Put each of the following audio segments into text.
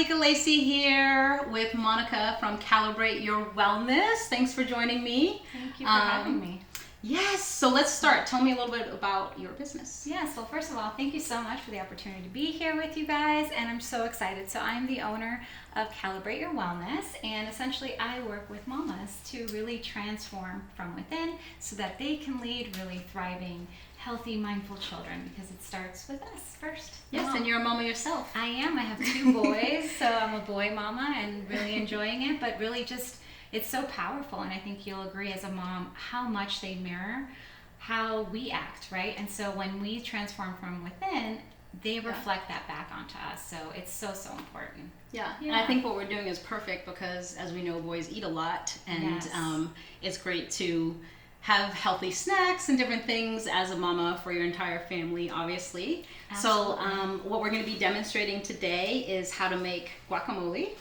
Malika Lacey here with Monica from Calibrate Your Wellness. Thanks for joining me. Thank you for having me. Yes, so let's start. Tell me a little bit about your business. Yes, well, first of all, thank you so much for the opportunity to be here with you guys, and I'm so excited. So I'm the owner of Calibrate Your Wellness, and essentially I work with mamas to really transform from within so that they can lead really thriving, healthy, mindful children, because it starts with us first. Yes, Mom. And you're a mama yourself. I am. I have 2 boys, so I'm a boy mama and really enjoying it, but really just it's so powerful, and I think you'll agree as a mom how much they mirror how we act, right? And so when we transform from within, they reflect that back onto us. So it's so important. Yeah, and I think what we're doing is perfect because, as we know, boys eat a lot, and it's great to have healthy snacks and different things as a mama for your entire family, obviously. Absolutely. So what we're going to be demonstrating today is how to make guacamole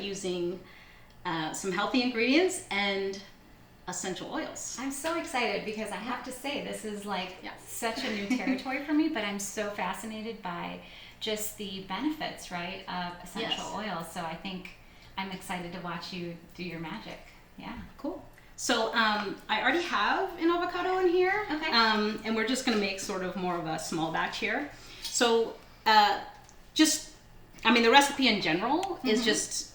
using some healthy ingredients and essential oils. I'm so excited because I have to say this is like such a new territory for me, but I'm so fascinated by just the benefits, right, of essential oils. So I think I'm excited to watch you do your magic. Yeah. Cool. So I already have an avocado in here, and we're just going to make sort of more of a small batch here. So the recipe in general is just,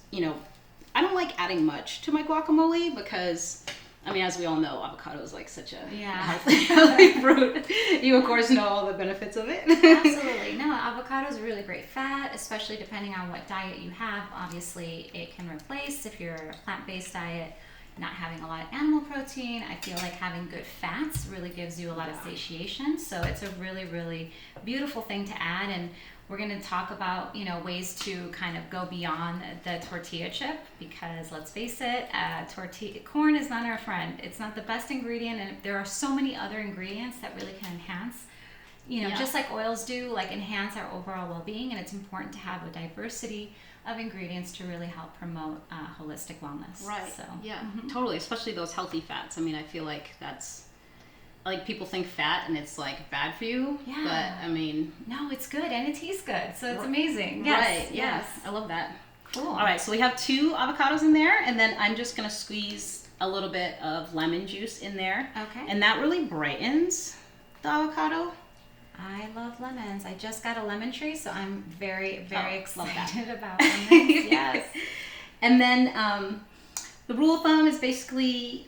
I don't like adding much to my guacamole because, as we all know, avocado is like such a healthy fruit. You, of course, know all the benefits of it. Absolutely. No, avocado is a really great fat, especially depending on what diet you have. Obviously, it can replace, if you're a plant-based diet, not having a lot of animal protein. I feel like having good fats really gives you a lot of satiation. So it's a really, really beautiful thing to add. And we're going to talk about, ways to kind of go beyond the tortilla chip because let's face it, corn is not our friend. It's not the best ingredient, and there are so many other ingredients that really can enhance, just like oils do, like enhance our overall well-being. And it's important to have a diversity of ingredients to really help promote holistic wellness. Right. So totally, especially those healthy fats. I feel like that's like people think fat and it's like bad for you, but no, it's good and it tastes good, so it's amazing. Yes. Right. Yes. I love that. Cool. All right, so we have 2 avocados in there, and then I'm just gonna squeeze a little bit of lemon juice in there. Okay. And that really brightens the avocado. I love lemons. I just got a lemon tree, so I'm very, very excited about lemons. Yes. And then the rule of thumb is basically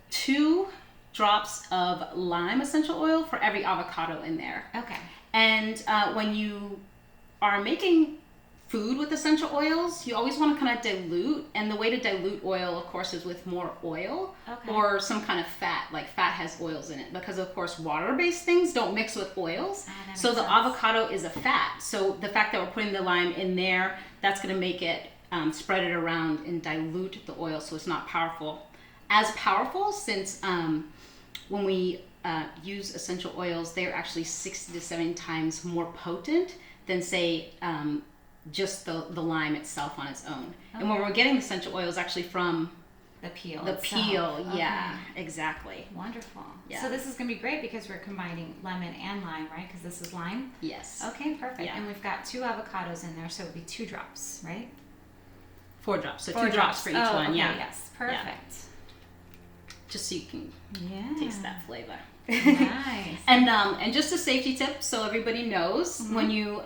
2 drops of lime essential oil for every avocado in there. Okay. And when you are making food with essential oils, you always want to kind of dilute, and the way to dilute oil, of course, is with more oil or some kind of fat. Like fat has oils in it because, of course, water-based things don't mix with oils. So the avocado is a fat. So the fact that we're putting the lime in there, that's going to make it spread it around and dilute the oil so it's not as powerful since when we use essential oils, they're actually 60 to 70 times more potent than, say, just the lime itself on its own. And when we're getting essential oils actually from the peel. Yeah, exactly. Wonderful. Yeah. So this is going to be great because we're combining lemon and lime, right? Because this is lime? Yes. Okay, perfect. Yeah. And we've got 2 avocados in there, so it would be 2 drops, right? 4 drops. So 2 drops for each one. Okay, yeah. Yes. Perfect. Yeah. Just so you can taste that flavor. Nice. And just a safety tip, so everybody knows, when you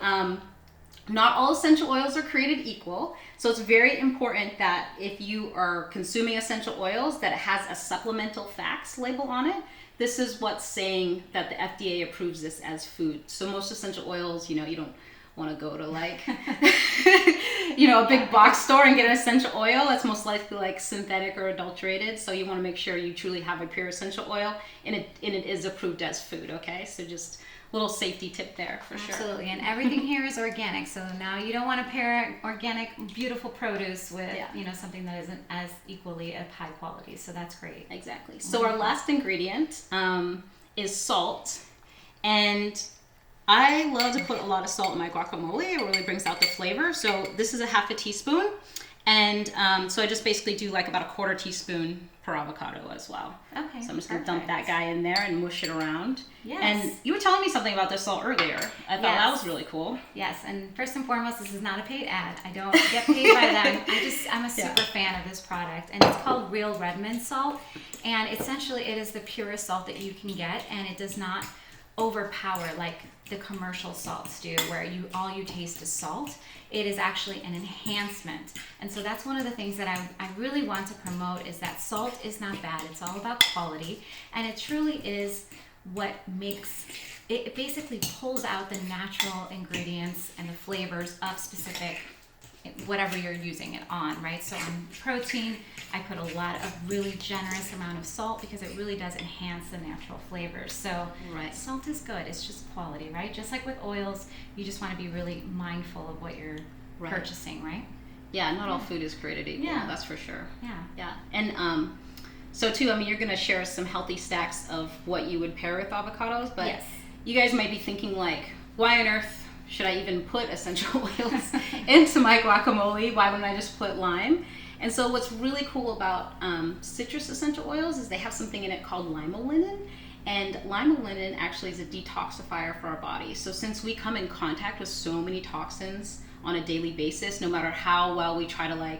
not all essential oils are created equal. So it's very important that if you are consuming essential oils, that it has a supplemental facts label on it. This is what's saying that the FDA approves this as food. So most essential oils, you don't want to go to like, a big box store and get an essential oil. That's most likely like synthetic or adulterated. So you want to make sure you truly have a pure essential oil and it is approved as food. Okay. So just a little safety tip there for sure. Absolutely. And everything here is organic. So now you don't want to pair organic, beautiful produce with, something that isn't as equally of high quality. So that's great. Exactly. So our last ingredient is salt. And I love to put a lot of salt in my guacamole. It really brings out the flavor. So this is a 1/2 teaspoon. And so I just basically do like about 1/4 teaspoon per avocado as well. Okay. So I'm just going to dump that guy in there and mush it around. Yes. And you were telling me something about the salt earlier. I thought that was really cool. Yes, and first and foremost, this is not a paid ad. I don't get paid by them. I'm a super fan of this product, and it's called Real Redmond salt. And essentially, it is the purest salt that you can get, and it does not overpower like the commercial salts do, where all you taste is salt. It is actually an enhancement. And so that's one of the things that I really want to promote, is that salt is not bad. It's all about quality, and it truly is what makes it basically pulls out the natural ingredients and the flavors of specific whatever you're using it on, right? So on protein, I put a lot of really generous amount of salt because it really does enhance the natural flavors. So salt is good. It's just quality, right? Just like with oils, you just want to be really mindful of what you're purchasing, right? Yeah, not all food is created equal. Yeah. That's for sure. Yeah. Yeah. And so too, I mean, you're going to share some healthy stacks of what you would pair with avocados, but you guys might be thinking like, why on earth should I even put essential oils into my guacamole? Why wouldn't I just put lime? And so what's really cool about citrus essential oils is they have something in it called limonene. And limonene actually is a detoxifier for our body. So since we come in contact with so many toxins on a daily basis, no matter how well we try to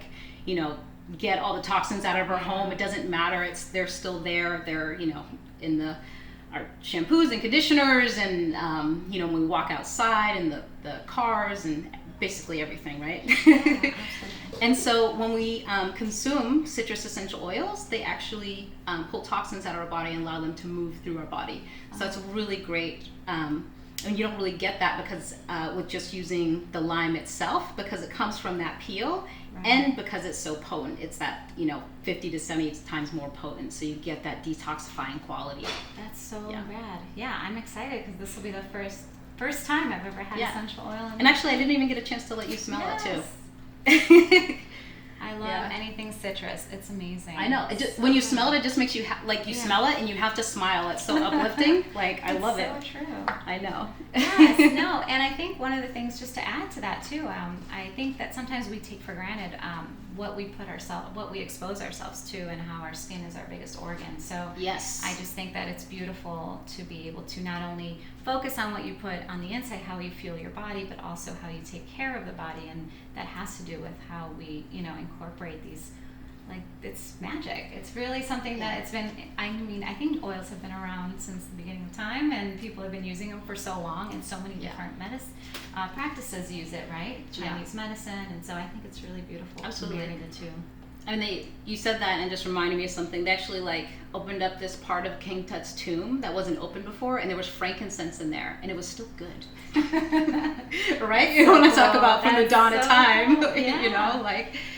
get all the toxins out of our home, it doesn't matter. They're still there. They're, in our shampoos and conditioners, and when we walk outside, and the cars, and basically everything, right? Yeah, and so when we consume citrus essential oils, they actually pull toxins out of our body and allow them to move through our body. So it's really great. And you don't really get that because with just using the lime itself, because it comes from that peel, and because it's so potent. It's that 50 to 70 times more potent, so you get that detoxifying quality. That's so rad. Yeah, I'm excited because this will be the first time I've ever had essential oil. And actually, I didn't even get a chance to let you smell it too. I love anything citrus. It's amazing. I know. When you smell it, it just makes you smell it and you have to smile. It's so uplifting. I love it. It's so true. I know. Yes, no, and I think one of the things, just to add to that too, I think that sometimes we take for granted what we expose ourselves to, and how our skin is our biggest organ. So yes, I just think that it's beautiful to be able to not only focus on what you put on the inside, how you fuel your body, but also how you take care of the body, and that has to do with how we, incorporate these. It's magic. It's really something that it's been, I think oils have been around since the beginning of time, and people have been using them for so long, and so many different practices use it, right? Chinese medicine, and so I think it's really beautiful. Absolutely. To marry the two. I mean, you said that and it just reminded me of something. They actually opened up this part of King Tut's tomb that wasn't open before, and there was frankincense in there, and it was still good. Right? You want to talk about from the dawn of time, cool. Yeah.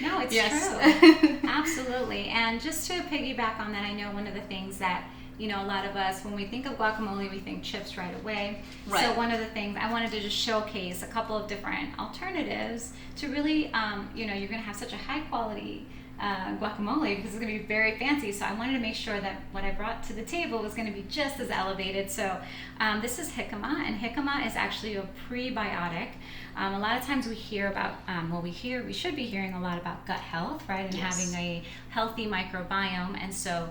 No, it's true. Absolutely. And just to piggyback on that, I know one of the things that, a lot of us, when we think of guacamole, we think chips right away. Right. So one of the things I wanted to just showcase a couple of different alternatives to really, you're going to have such a high quality guacamole because it's going to be very fancy. So I wanted to make sure that what I brought to the table was going to be just as elevated. So this is jicama, and jicama is actually a prebiotic. A lot of times we hear about, we should be hearing a lot about gut health, right? And having a healthy microbiome. And so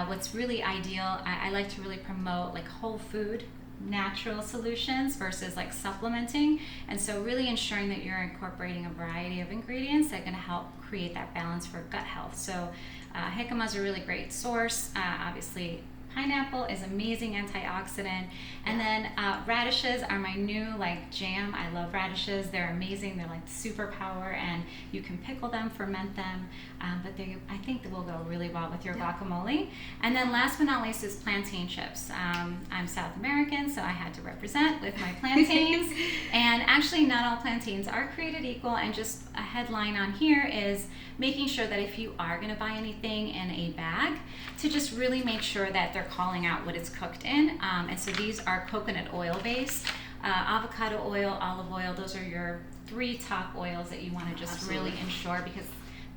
what's really ideal, I like to really promote whole food natural solutions versus supplementing, and so really ensuring that you're incorporating a variety of ingredients that are going to help create that balance for gut health. So jicama is a really great source. Obviously pineapple is amazing antioxidant, and then radishes are my new jam. I love radishes. They're amazing. They're superpower, and you can pickle them, ferment them, but I think they will go really well with your guacamole. And then last but not least is plantain chips. I'm South American, so I had to represent with my plantains. And actually not all plantains are created equal, and just a headline on here is making sure that if you are going to buy anything in a bag, to just really make sure that they're calling out what it's cooked in. And so these are coconut oil based, avocado oil, olive oil. Those are your 3 top oils that you want to just really ensure, because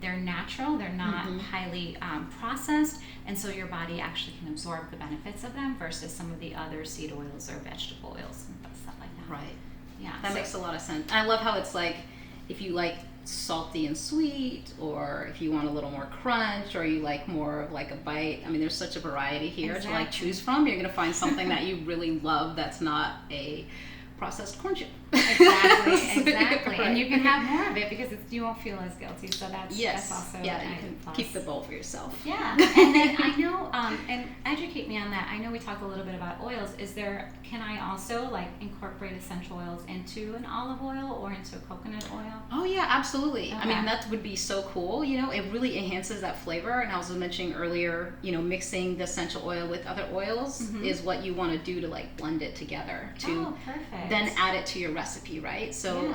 they're natural, they're not highly processed, and so your body actually can absorb the benefits of them versus some of the other seed oils or vegetable oils and stuff like that. Right. Yeah. That makes a lot of sense. I love how it's if you salty and sweet, or if you want a little more crunch, or you like more of like a bite. I mean, there's such a variety here to like choose from. You're gonna find something that you really love that's not a processed corn chip. Exactly. Right. And you can have more of it because you won't feel as guilty. So that's also you can plus. Keep the bowl for yourself. Yeah. And then I know, and educate me on that. I know we talked a little bit about oils. Can I also like incorporate essential oils into an olive oil or into a coconut oil? Oh yeah, absolutely. Okay. I mean, that would be so cool. You know, it really enhances that flavor. And I was mentioning earlier, you know, mixing the essential oil with other oils is what you want to do to like blend it together to then add it to your recipe, right? So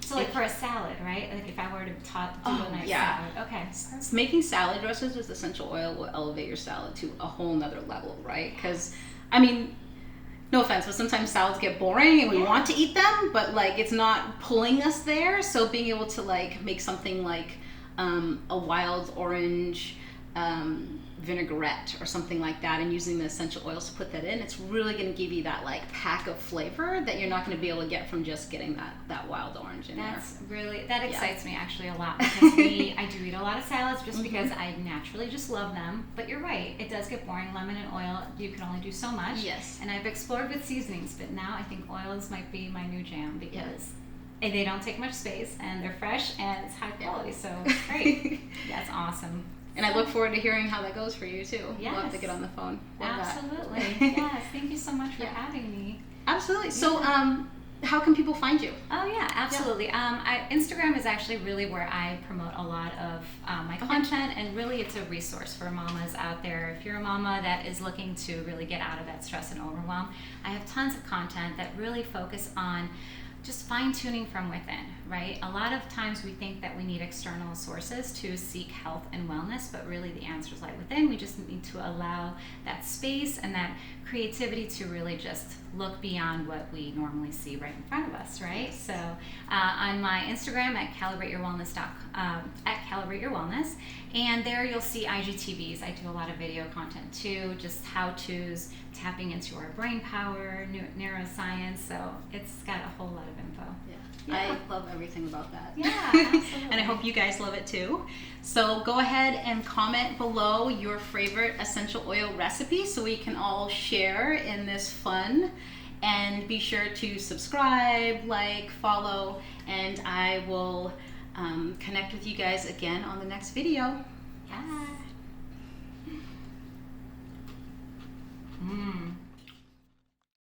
so like for a salad, right? Like if I were to do a nice salad. Okay. Making salad dressings with essential oil will elevate your salad to a whole nother level, right? Because I mean, no offense, but sometimes salads get boring and we want to eat them, but like it's not pulling us there. So being able to like make something like a wild orange vinaigrette or something like that, and using the essential oils to put that in, it's really going to give you that like pack of flavor that you're not going to be able to get from just getting that wild orange in there. That excites me actually a lot, because I do eat a lot of salads just because I naturally just love them. But you're right, it does get boring. Lemon and oil, you can only do so much. Yes. And I've explored with seasonings, but now I think oils might be my new jam, because they don't take much space and they're fresh and it's high quality. So it's great. That's awesome. And I look forward to hearing how that goes for you too. Yes. We'll have to get on the phone. Absolutely. Yes. Thank you so much for having me. Absolutely. So, how can people find you? Oh yeah, absolutely. Instagram is actually really where I promote a lot of my content, and really it's a resource for mamas out there. If you're a mama that is looking to really get out of that stress and overwhelm, I have tons of content that really focus on just fine-tuning from within, right? A lot of times we think that we need external sources to seek health and wellness, but really the answers lie within. We just need to allow that space and that creativity to really just look beyond what we normally see right in front of us, right? So on my Instagram at Calibrate Your Wellness, and there you'll see IGTVs. I do a lot of video content too, just how-tos, tapping into our brain power, neuroscience. So it's got a whole lot of info. I love everything about that. Yeah, absolutely. And I hope you guys love it too. So go ahead and comment below your favorite essential oil recipe so we can all share in this fun. And be sure to subscribe, like, follow, and I will connect with you guys again on the next video. Yes.